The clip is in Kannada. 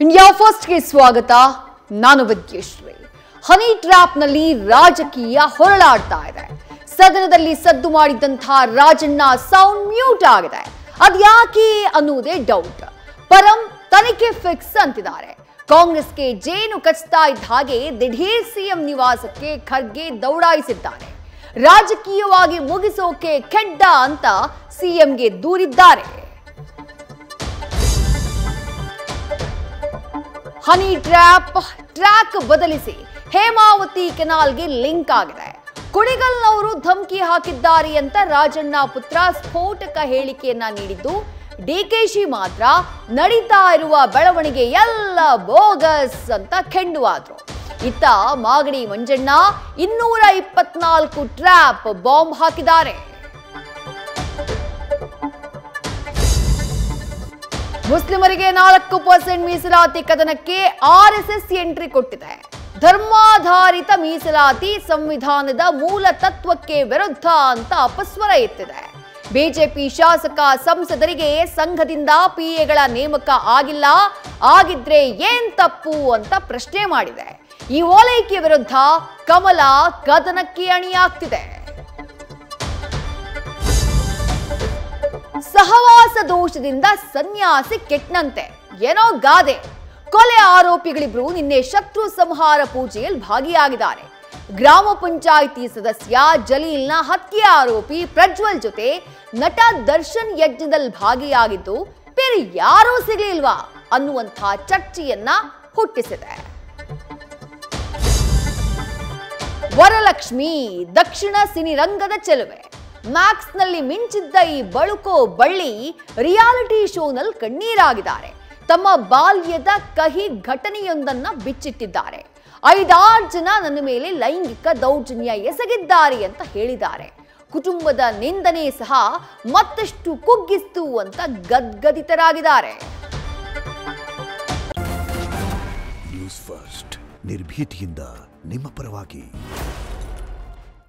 ಇಂಡಿಯಾ ಫಸ್ಟ್ಗೆ ಸ್ವಾಗತ. ನಾನು ವಿದ್ಯಶ್ರೀ. ಹನಿ ಟ್ರ್ಯಾಪ್ನಲ್ಲಿ ರಾಜಕೀಯ ಹೊರಳಾಡ್ತಾ ಇದೆ. ಸದನದಲ್ಲಿ ಸದ್ದು ಮಾಡಿದಂತಹ ರಾಜಣ್ಣ ಸೌಂಡ್ ಮ್ಯೂಟ್ ಆಗಿದೆ. ಅದ್ಯಾಕೆ ಅನ್ನುವುದೇ ಡೌಟ್. ಪರಂ ತನಿಖೆ ಫಿಕ್ಸ್ ಅಂತಿದ್ದಾರೆ. ಕಾಂಗ್ರೆಸ್ಗೆ ಜೇನು ಕಚ್ತಾ ಇದ್ದ ಹಾಗೆ ದಿಢೀರ್ ಸಿಎಂ ನಿವಾಸಕ್ಕೆ ಖರ್ಗೆ ದೌಡಾಯಿಸಿದ್ದಾರೆ. ರಾಜಕೀಯವಾಗಿ ಮುಗಿಸೋಕೆ ಕೆಡ್ಡ ಅಂತ ಸಿಎಂಗೆ ದೂರಿದ್ದಾರೆ. ಹನಿ ಟ್ರ್ಯಾಕ್ ಬದಲಿಸಿ ಹೇಮಾವತಿ ಕೆನಾಲ್ಗೆ ಲಿಂಕ್ ಆಗಿದೆ. ಕುಣಿಗಲ್ನವರು ಧಮಕಿ ಹಾಕಿದ್ದಾರೆ ಅಂತ ರಾಜಣ್ಣ ಪುತ್ರ ಸ್ಫೋಟಕ ಹೇಳಿಕೆಯನ್ನ ನೀಡಿದ್ದು, ಡಿಕೆಶಿ ಮಾತ್ರ ನಡೀತಾ ಇರುವ ಬೆಳವಣಿಗೆ ಎಲ್ಲ ಬೋಗಸ್ ಅಂತ ಕೆಂಡುವಾದ್ರು. ಇತ್ತ ಮಾಗಡಿ ಮಂಜಣ್ಣ 224 ಟ್ರ್ಯಾಪ್ ಬಾಂಬ್ ಹಾಕಿದ್ದಾರೆ. ಮುಸ್ಲಿಮರಿಗೆ 4% ಮೀಸಲಾತಿ ಕದನಕ್ಕೆ ಆರ್ಎಸ್ಎಸ್ ಎಂಟ್ರಿ ಕೊಟ್ಟಿದೆ. ಧರ್ಮಾಧಾರಿತ ಮೀಸಲಾತಿ ಸಂವಿಧಾನದ ಮೂಲ ತತ್ವಕ್ಕೆ ವಿರುದ್ಧ ಅಂತ ಅಪಸ್ವರ ಎತ್ತಿದೆ. ಬಿಜೆಪಿ ಶಾಸಕ ಸಂಸದರಿಗೆ ಸಂಘದಿಂದ ಪಿಎಗಳ ನೇಮಕ ಆಗಿಲ್ಲ, ಆಗಿದ್ರೆ ಏನ್ ತಪ್ಪು ಅಂತ ಪ್ರಶ್ನೆ ಮಾಡಿದೆ. ಈ ಓಲೈಕೆ ವಿರುದ್ಧ ಕಮಲ ಕದನಕ್ಕೆ ಅಣಿಯಾಗ್ತಿದೆ. ಸಹವಾಸ ದೋಷದಿಂದ ಸನ್ಯಾಸಿ ಕೆಟ್ಟನಂತೆ, ಏನೋ ಗಾದೆ. ಕೊಲೆ ಆರೋಪಿಗಳಿಬ್ರು ನಿನ್ನೆ ಶತ್ರು ಸಂಹಾರ ಪೂಜೆಯಲ್ಲಿ ಭಾಗಿಯಾಗಿದ್ದಾರೆ. ಗ್ರಾಮ ಪಂಚಾಯಿತಿ ಸದಸ್ಯ ಜಲೀಲ್ನ ಹತ್ಯೆ ಆರೋಪಿ ಪ್ರಜ್ವಲ್ ಜೊತೆ ನಟ ದರ್ಶನ್ ಯಜ್ಞದಲ್ಲಿ ಭಾಗಿಯಾಗಿದ್ದು ಬೇರೆ ಯಾರೂ ಸಿಗಲಿಲ್ವಾ ಅನ್ನುವಂಥ ಚರ್ಚೆಯನ್ನ ಹುಟ್ಟಿಸಿದೆ. ವರಲಕ್ಷ್ಮಿ ದಕ್ಷಿಣ ಸಿನಿರಂಗದ ಚೆಲುವೆ. ಮ್ಯಾಕ್ಸ್ನಲ್ಲಿ ಮಿಂಚಿದ್ದ ಈ ಬಳುಕೋ ಬಳ್ಳಿ ರಿಯಾಲಿಟಿ ಶೋನಲ್ಲಿ ಕಣ್ಣೀರಾಗಿದ್ದಾರೆ. ತಮ್ಮ ಬಾಲ್ಯದ ಕಹಿ ಘಟನೆಯೊಂದನ್ನ ಬಿಚ್ಚಿಟ್ಟಿದ್ದಾರೆ. 5-6 ಜನ ನನ್ನ ಮೇಲೆ ಲೈಂಗಿಕ ದೌರ್ಜನ್ಯ ಎಸಗಿದ್ದಾರೆ ಅಂತ ಹೇಳಿದ್ದಾರೆ. ಕುಟುಂಬದ ನಿಂದನೆ ಸಹ ಮತ್ತಷ್ಟು ಕುಗ್ಗಿಸ್ತು ಅಂತ ಗದ್ಗದಿತರಾಗಿದ್ದಾರೆ. ನ್ಯೂಸ್ ಫಸ್ಟ್ ನಿರ್ಭೀತಿಯಿಂದ ನಿಮ್ಮ ಪರವಾಗಿ.